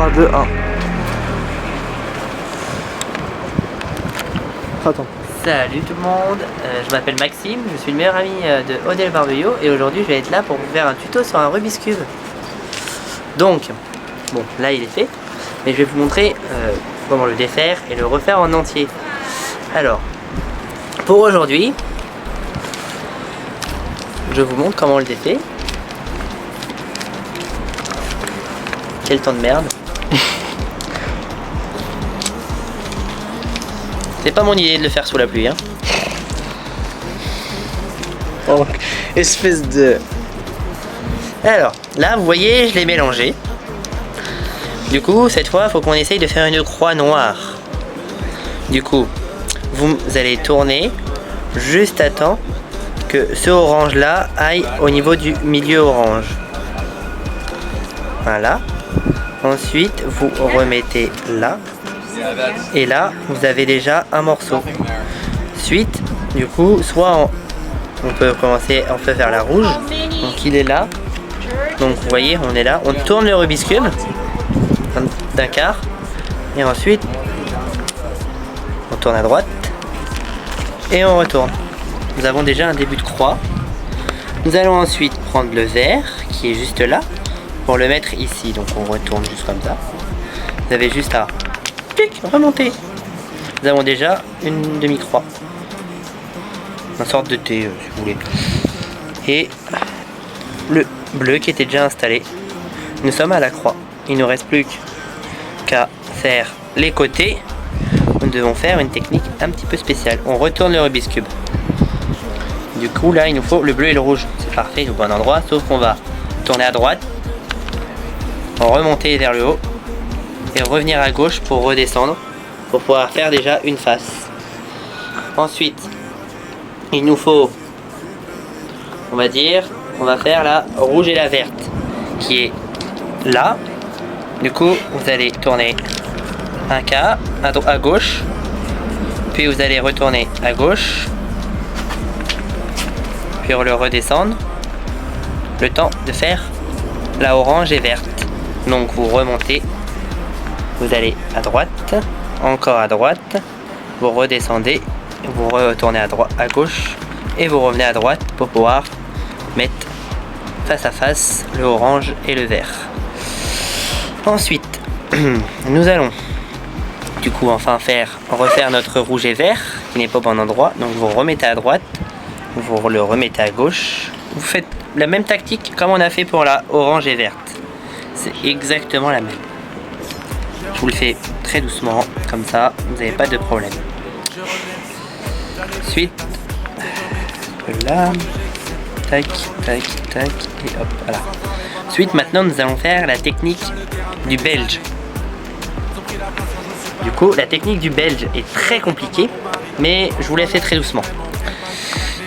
3, 2, 1. Attends. Salut tout le monde, je m'appelle Maxime, je suis le meilleur ami de Odell Barbello et aujourd'hui je vais être là pour vous faire un tuto sur un Rubik's Cube. Donc, bon là il est fait, mais je vais vous montrer comment le défaire et le refaire en entier. Alors, pour aujourd'hui, je vous montre comment on le défait. Quel temps de merde. C'est pas mon idée de le faire sous la pluie, hein. Oh, espèce de... Alors, là, vous voyez, je l'ai mélangé. Du coup, cette fois, il faut qu'on essaye de faire une croix noire. Du coup, vous allez tourner juste à temps que ce orange-là aille au niveau du milieu orange. Voilà. Ensuite, vous remettez là. Et là, vous avez déjà un morceau. Suite, du coup, soit on peut commencer, on peut faire la rouge. Donc il est là. Donc vous voyez, on est là. On tourne le Rubik's Cube d'un quart. Et ensuite, on tourne à droite. Et on retourne. Nous avons déjà un début de croix. Nous allons ensuite prendre le vert, qui est juste là, pour le mettre ici. Donc on retourne juste comme ça. Vous avez juste à remonter. Nous avons déjà une demi-croix. Une sorte de T, si vous voulez. Et le bleu qui était déjà installé. Nous sommes à la croix. Il ne nous reste plus qu'à faire les côtés. Nous devons faire une technique un petit peu spéciale. On retourne le Rubik's Cube. Du coup, là, il nous faut le bleu et le rouge. C'est parfait, au bon endroit. Sauf qu'on va tourner à droite, remonter vers le haut et revenir à gauche pour redescendre, pour pouvoir faire déjà une face. Ensuite, il nous faut, on va dire, on va faire la rouge et la verte, qui est là. Du coup, vous allez tourner un quart à gauche, puis vous allez retourner à gauche, puis le redescendre, le temps de faire la orange et verte. Donc vous remontez, vous allez à droite, encore à droite, vous redescendez, vous retournez à gauche et vous revenez à droite pour pouvoir mettre face à face le orange et le vert. Ensuite, nous allons du coup enfin refaire notre rouge et vert qui n'est pas au bon endroit. Donc vous remettez à droite, vous le remettez à gauche. Vous faites la même tactique comme on a fait pour la orange et verte. C'est exactement la même. Je vous le fais très doucement, comme ça, vous n'avez pas de problème. Ensuite, là, tac, tac, tac, et hop, voilà. Ensuite, maintenant, nous allons faire la technique du belge. Du coup, la technique du belge est très compliquée, mais je vous la fais très doucement.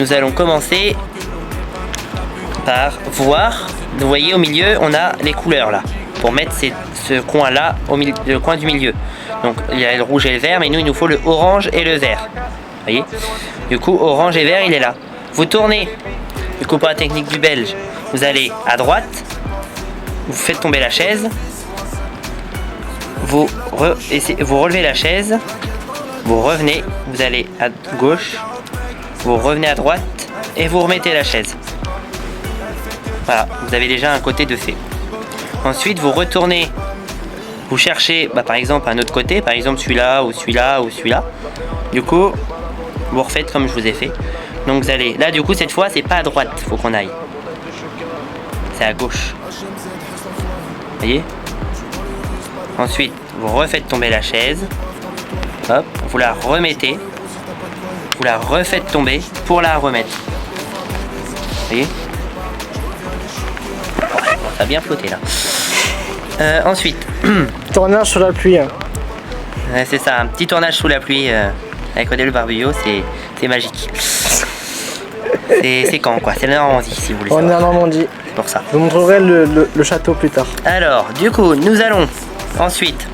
Nous allons commencer par voir. Vous voyez, au milieu, on a les couleurs là, pour mettre ce coin là, le coin du milieu. Donc il y a le rouge et le vert, mais nous il nous faut le orange et le vert. Vous voyez, du coup orange et vert il est là. Vous tournez, du coup pour la technique du belge, vous allez à droite, vous faites tomber la chaise, vous relevez la chaise, vous revenez, vous allez à gauche, vous revenez à droite et vous remettez la chaise. Voilà, vous avez déjà un côté de fait. Ensuite, vous retournez, vous cherchez par exemple un autre côté, par exemple celui-là ou celui-là ou celui-là. Du coup, vous refaites comme je vous ai fait. Donc vous allez, là du coup cette fois c'est pas à droite, faut qu'on aille. C'est à gauche. Vous voyez? Ensuite, vous refaites tomber la chaise. Hop, vous la remettez. Vous la refaites tomber pour la remettre. Vous voyez? Ça a bien flotté là. Ensuite, Tournage sur la pluie. Hein. C'est ça, un petit tournage sous la pluie avec Odell Barbello, c'est magique. C'est quand quoi? C'est la Normandie si vous voulez savoir. On est en Normandie. C'est pour ça. Je vous montrerai le château plus tard. Alors, du coup, nous allons ensuite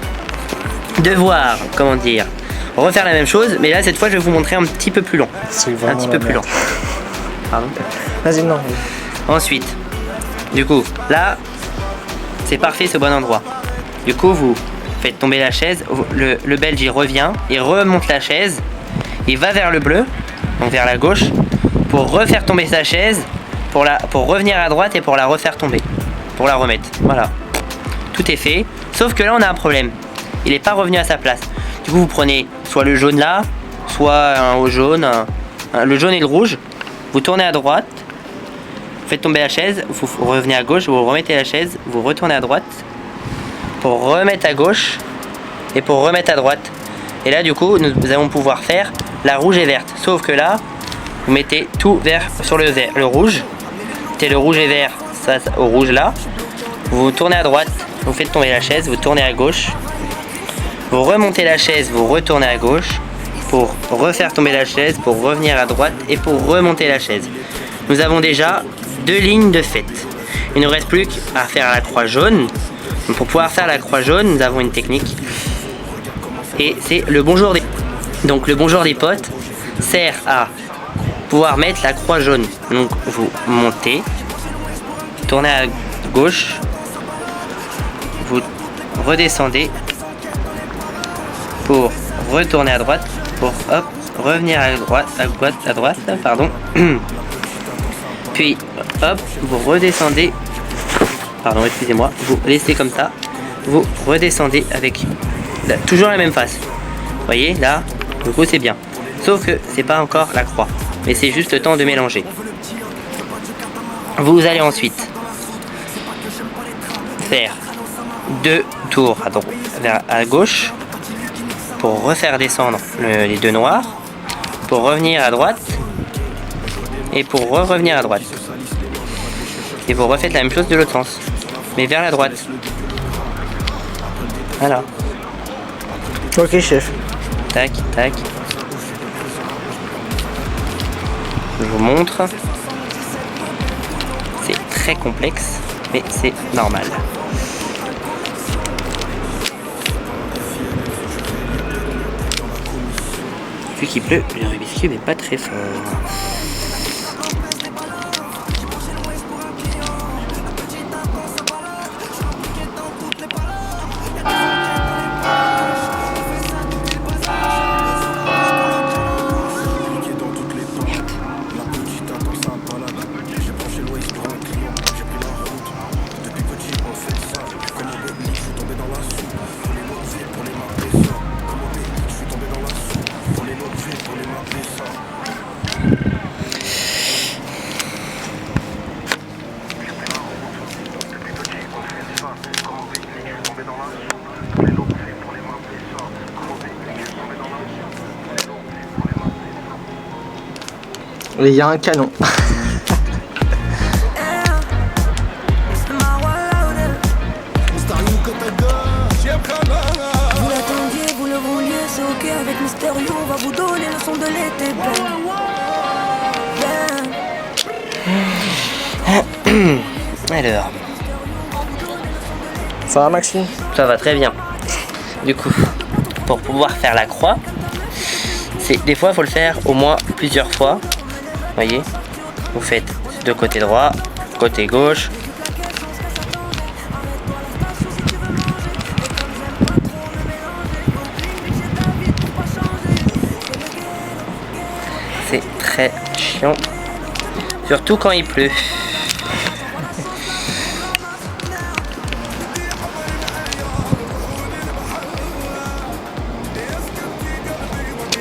devoir, comment dire, refaire la même chose, mais là cette fois je vais vous montrer un petit peu plus long. Un petit peu plus long. Pardon. Vas-y, non. Ensuite, du coup, là, c'est parfait, c'est au bon endroit. Du coup, vous faites tomber la chaise, le belge il revient, il remonte la chaise, il va vers le bleu, donc vers la gauche, pour refaire tomber sa chaise, pour revenir à droite et pour la refaire tomber, pour la remettre. Voilà, tout est fait. Sauf que là on a un problème, il n'est pas revenu à sa place. Du coup vous prenez soit le jaune là, soit un haut jaune, le jaune et le rouge, vous tournez à droite, vous faites tomber la chaise, vous revenez à gauche, vous remettez la chaise, vous retournez à droite, pour remettre à gauche et pour remettre à droite. Et là du coup nous allons pouvoir faire la rouge et verte. Sauf que là vous mettez tout vert sur le vert, le rouge. Mettez le rouge et vert ça, au rouge là. Vous tournez à droite, vous faites tomber la chaise, vous tournez à gauche. Vous remontez la chaise, vous retournez à gauche pour refaire tomber la chaise, pour revenir à droite et pour remonter la chaise. Nous avons déjà 2 lignes de faites. Il ne nous reste plus qu'à faire la croix jaune. Donc pour pouvoir faire la croix jaune, nous avons une technique. Et c'est le bonjour des... Donc le bonjour des potes sert à pouvoir mettre la croix jaune. Donc vous montez, tournez à gauche, vous redescendez pour retourner à droite, pour hop, revenir à droite, pardon. Puis hop, vous redescendez, pardon, excusez-moi, vous laissez comme ça, vous redescendez avec toujours la même face. Vous voyez, là, du coup c'est bien. Sauf que c'est pas encore la croix, mais c'est juste le temps de mélanger. Vous allez ensuite faire 2 tours à droite, à gauche, pour refaire descendre les 2 noirs, pour revenir à droite et pour revenir à droite. Et vous refaites la même chose de l'autre sens, mais vers la droite. Voilà. Ok, chef. Tac, tac. Je vous montre. C'est très complexe, mais c'est normal. Vu qu'il pleut, le Rubik's Cube est pas très fort. Il y a un canon. Vous l'attendiez, vous le vouliez, c'est ok avec Mystérieux, on va vous donner le son de l'été. Alors, Ça va, Maxime? ça va très bien. Du coup, pour pouvoir faire la croix, des fois il faut le faire au moins plusieurs fois. Voyez, vous faites de côté droit, côté gauche. C'est très chiant, surtout quand il pleut.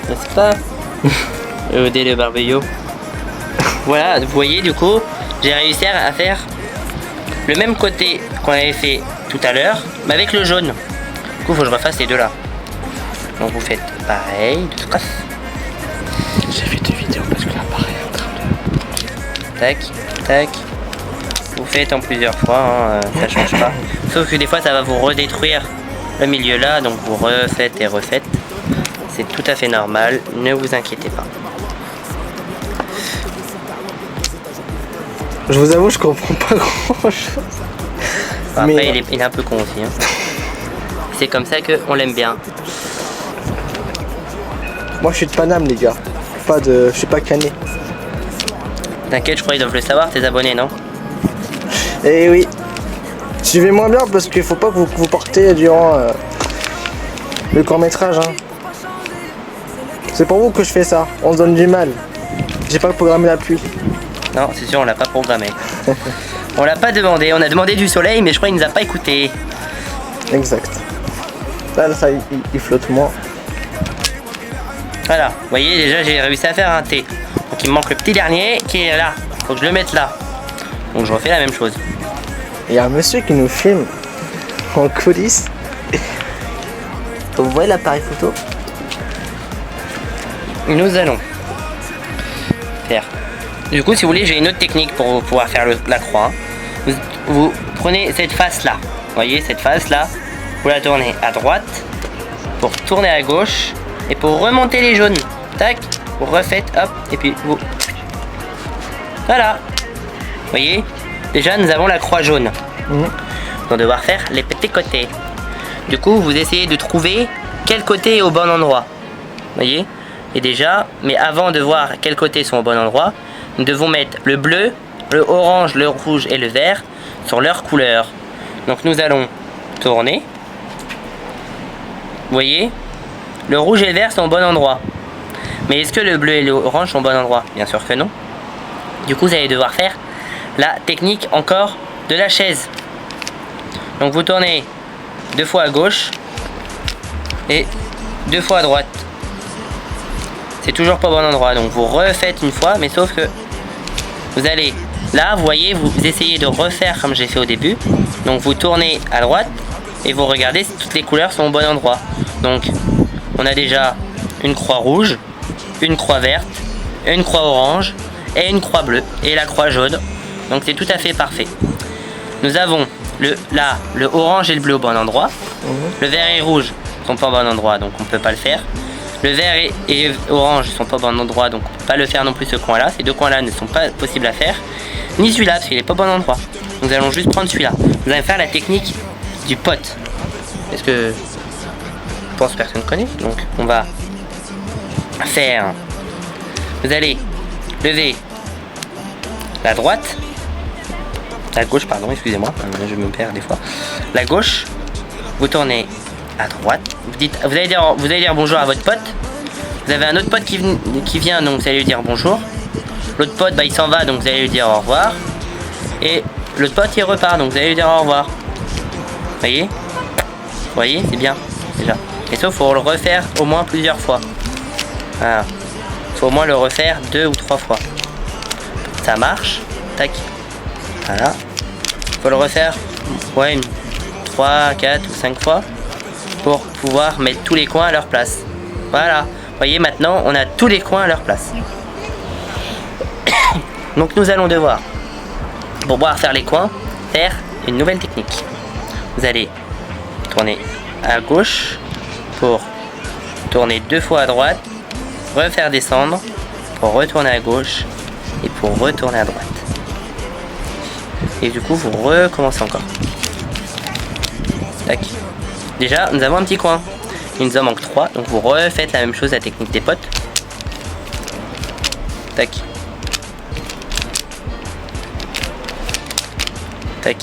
N'est-ce pas? Dès le barbecue. Voilà, vous voyez, du coup, j'ai réussi à faire le même côté qu'on avait fait tout à l'heure, mais avec le jaune. Du coup, il faut que je refasse les deux là. Donc vous faites pareil, de trace. J'ai fait 2 vidéos parce que l'appareil est en train de... Tac, tac. Vous faites en plusieurs fois, hein, ça change pas. Sauf que des fois, ça va vous redétruire le milieu là, donc vous refaites et refaites. C'est tout à fait normal, ne vous inquiétez pas. Je vous avoue, je comprends pas grand chose. Bon, après, Mais- il est un peu con aussi. Hein. C'est comme ça qu'on l'aime bien. Moi, je suis de Paname, les gars. Je suis pas cané. T'inquiète, je crois qu'ils doivent le savoir, tes abonnés, non? Eh oui. Suivez-moi bien parce qu'il faut pas que vous partez durant le court-métrage. Hein. C'est pour vous que je fais ça. On se donne du mal. J'ai pas programmé la pluie. Non, c'est sûr, on l'a pas programmé. On l'a pas demandé. On a demandé du soleil, mais je crois qu'il nous a pas écouté. Exact. Là, ça, il flotte moins. Voilà, vous voyez, déjà j'ai réussi à faire un T. Donc il me manque le petit dernier qui est là. Faut que je le mette là. Donc je refais la même chose. Il y a un monsieur qui nous filme en coulisses. Vous voyez l'appareil photo? Nous allons faire. Du coup, si vous voulez, j'ai une autre technique pour pouvoir faire la croix. Vous prenez cette face là. Vous voyez, cette face là. Vous la tournez à droite pour tourner à gauche et pour remonter les jaunes. Tac, vous refaites, hop, et puis vous. Voilà. Vous voyez, déjà nous avons la croix jaune. On va devoir faire les petits côtés. Du coup, vous essayez de trouver quel côté est au bon endroit. Vous voyez? Et déjà, mais avant de voir quels côtés sont au bon endroit, nous devons mettre le bleu, le orange, le rouge et le vert sur leur couleur. Donc nous allons tourner. Vous voyez? Le rouge et le vert sont au bon endroit. Mais est-ce que le bleu et l'orange sont au bon endroit? Bien sûr que non. Du coup, vous allez devoir faire la technique encore de la chaise. Donc vous tournez 2 fois à gauche et 2 fois à droite. C'est toujours pas au bon endroit, donc vous refaites une fois, mais sauf que vous allez là, vous voyez, vous essayez de refaire comme j'ai fait au début. Donc vous tournez à droite et vous regardez si toutes les couleurs sont au bon endroit. Donc on a déjà une croix rouge, une croix verte, une croix orange et une croix bleue et la croix jaune. Donc c'est tout à fait parfait. Nous avons le orange et le bleu au bon endroit. Le vert et rouge sont pas au bon endroit, donc on peut pas le faire. Le vert et orange sont pas au bon endroit, donc on peut pas le faire non plus ce coin là. Ces deux coins là ne sont pas possibles à faire. Ni celui-là parce qu'il est pas au bon endroit. Nous allons juste prendre celui-là. Nous allons faire la technique du pote. Est-ce que je pense que personne connaît? Donc on va faire. Vous allez lever la droite. La gauche, pardon, excusez-moi, je me perds des fois. La gauche, vous tournez à droite. Vous allez dire bonjour à votre pote. Vous avez un autre pote qui vient, donc vous allez lui dire bonjour. L'autre pote, il s'en va, donc vous allez lui dire au revoir. Et l'autre pote, il repart, donc vous allez lui dire au revoir. Vous voyez, c'est bien, déjà. Et sauf, faut le refaire au moins plusieurs fois. Voilà. Faut au moins le refaire 2 ou 3 fois. Ça marche. Tac. Voilà. Faut le refaire, ouais, une 3, 4 ou 5 fois pour pouvoir mettre tous les coins à leur place. Voilà. Vous voyez, maintenant, on a tous les coins à leur place. Donc, nous allons devoir, pour pouvoir faire les coins, faire une nouvelle technique. Vous allez tourner à gauche pour tourner 2 fois à droite, refaire descendre pour retourner à gauche et pour retourner à droite. Et du coup, vous recommencez encore. Tac. Déjà, nous avons un petit coin. Il nous en manque 3. Donc, vous refaites la même chose, la technique des potes. Tac. Tac.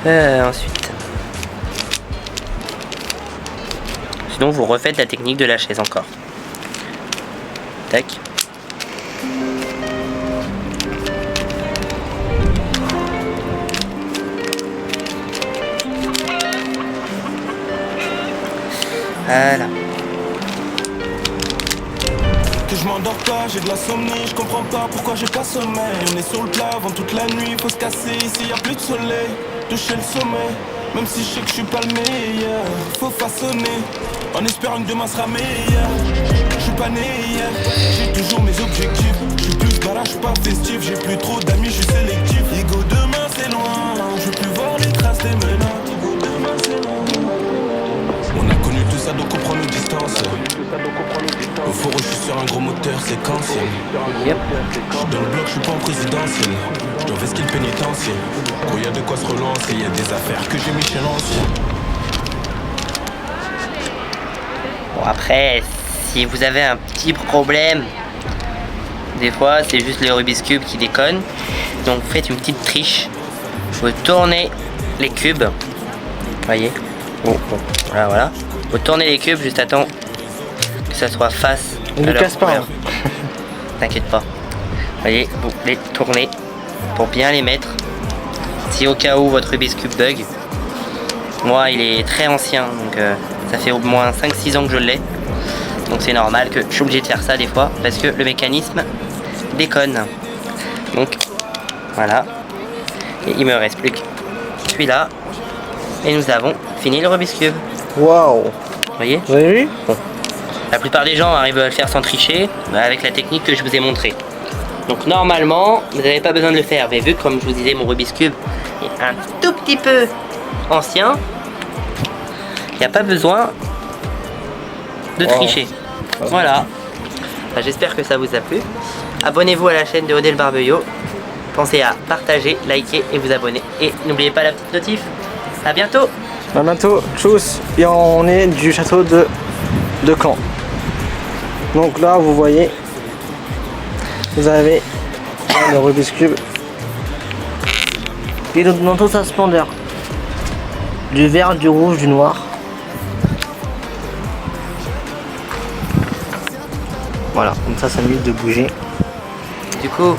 Ensuite. Sinon, vous refaites la technique de la chaise encore. Tac. Voilà. Que je m'endors pas, j'ai de l'insomnie, je comprends pas pourquoi j'ai pas sommeil. On est sur le plat avant toute la nuit, faut se casser ici, y a plus de soleil. Toucher le sommet, même si je sais que je suis pas le meilleur. Faut façonner, en espérant que demain sera meilleur. Je suis pas né hier, j'ai toujours mes objectifs. Je suis plus balade, je suis pas festif, j'ai plus trop d'amis, je suis sélectif. Ego demain c'est loin, je veux plus voir les traces des menottes. Ego demain c'est loin. On a connu tout ça donc on prend nos distances. Au four je suis sur un gros moteur séquentiel. Dans le bloc je suis pas en présidentiel. J'en vais skill pénitentiel. Quand y a de quoi se relancer, y a des affaires que j'ai mis chez l'ancien. Bon après, si vous avez un petit problème, des fois c'est juste le Rubik's Cube qui déconne. Donc vous faites une petite triche. Vous tournez les cubes. Voyez. Bon, voilà. Vous tournez les cubes juste à temps que ça soit face Ne à leur casse pas. couleur. T'inquiète pas. Voyez, vous les tournez pour bien les mettre. Si au cas où votre Rubik's Cube bug, moi il est très ancien, donc ça fait au moins 5-6 ans que je l'ai. Donc c'est normal que je suis obligé de faire ça des fois parce que le mécanisme déconne. Donc voilà. Et il me reste plus que celui-là. Et nous avons fini le Rubik's Cube. Waouh. Vous voyez? Vous avez vu? Bon. La plupart des gens arrivent à le faire sans tricher, avec la technique que je vous ai montrée. Donc normalement, vous n'avez pas besoin de le faire. Mais vu que, comme je vous disais, mon Rubik's Cube est un tout petit peu ancien, il n'y a pas besoin de tricher. Voilà. J'espère que ça vous a plu. Abonnez-vous à la chaîne de Odile Barbello. Pensez à partager, liker et vous abonner. Et n'oubliez pas la petite notif. A bientôt. À bientôt. Tchuss. Et on est du château de Caen. Donc là, vous voyez, vous avez le Rubik's Cube. Et dans toute sa splendeur. Du vert, du rouge, du noir. Voilà, comme ça m'évite de bouger. Du coup,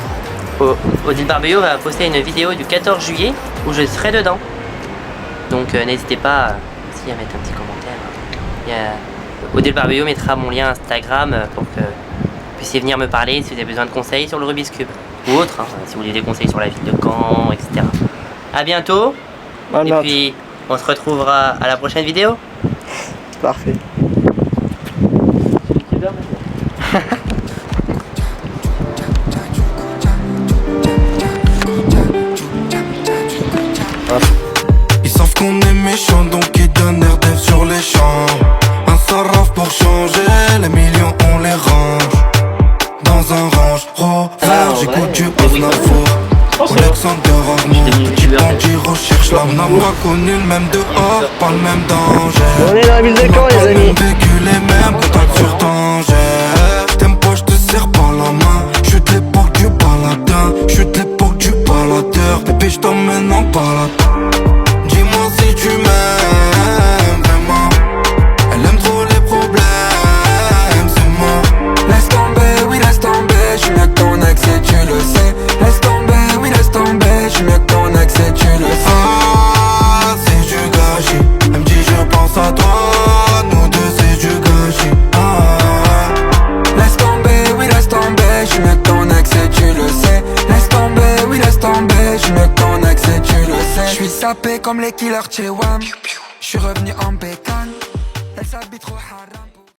Odile Barbello va poster une vidéo du 14 juillet où je serai dedans. Donc n'hésitez pas aussi à mettre un petit commentaire. Odile Barbello mettra mon lien Instagram pour que vous puissiez venir me parler si vous avez besoin de conseils sur le Rubik's Cube. Ou autre, hein, si vous voulez des conseils sur la ville de Caen, etc. A bientôt. Et puis on se retrouvera à la prochaine vidéo. Parfait. Ils savent qu'on est méchants donc ils donnent air dev sur les champs. Un sarraf pour changer, les millions on les range dans un range rover. J'écoute du Aznavour, Alexander Armand. Petit bandit recherche l'âme, n'a pas connu le même dehors, pas le même danger. On est dans la ville de Caen, les amis. Vécu les mêmes contacts sur Tanger. T'aimes pas, je te serre par la main. J'suis de l'époque du baladin, j'suis de l'époque du baladeur. Bébé, j't'emmène en balade. Dis-moi si tu m'aimes vraiment. Elle aime trop les problèmes, c'est moi. Laisse tomber, oui laisse tomber. J'suis mieux que ton ex et tu le sais. Laisse tomber, oui laisse tomber. J'suis mieux que ton ex et tu le sais. Ah, c'est du gâchis. Elle me dit je pense à toi. Nous deux c'est du gâchis. Ah, laisse tomber, oui laisse tomber. J'suis mieux que ton ex et tu le sais. Laisse tomber, oui laisse tomber. J'suis mieux que ton ex et tu le sais. J'suis sapé comme les killers chez Wham. J'suis revenu en bécane. Elle s'habille trop haram.